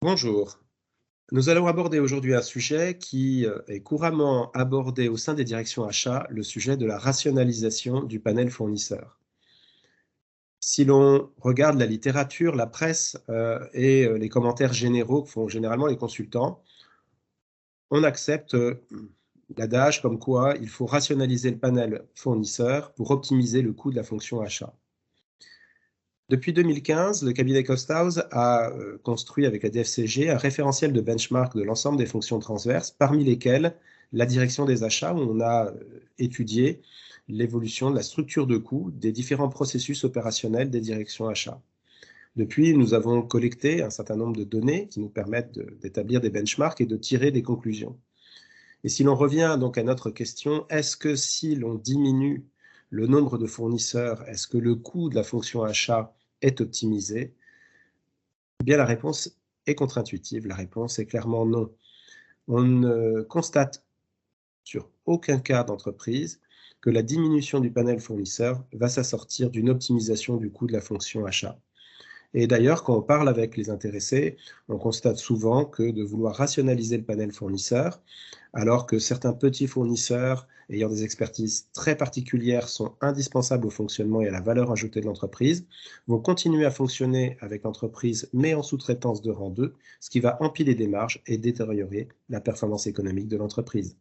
Bonjour. Nous allons aborder aujourd'hui un sujet qui est couramment abordé au sein des directions achats, le sujet de la rationalisation du panel fournisseur. Si l'on regarde la littérature, la presse et les commentaires généraux que font généralement les consultants, on accepte l'adage comme quoi il faut rationaliser le panel fournisseur pour optimiser le coût de la fonction achat. Depuis 2015, le cabinet Costhouse a construit avec la DFCG un référentiel de benchmark de l'ensemble des fonctions transverses, parmi lesquelles la direction des achats, où on a étudié l'évolution de la structure de coûts des différents processus opérationnels des directions achats. Depuis, nous avons collecté un certain nombre de données qui nous permettent d'établir des benchmarks et de tirer des conclusions. Et si l'on revient donc à notre question, est-ce que si l'on diminue le nombre de fournisseurs, est-ce que le coût de la fonction achat est optimisé? Eh bien, la réponse est contre-intuitive. La réponse est clairement non. On ne constate sur aucun cas d'entreprise que la diminution du panel fournisseur va s'assortir d'une optimisation du coût de la fonction achat. Et d'ailleurs, quand on parle avec les intéressés, on constate souvent que de vouloir rationaliser le panel fournisseur, alors que certains petits fournisseurs ayant des expertises très particulières sont indispensables au fonctionnement et à la valeur ajoutée de l'entreprise, vont continuer à fonctionner avec l'entreprise, mais en sous-traitance de rang 2, ce qui va empiler des marges et détériorer la performance économique de l'entreprise.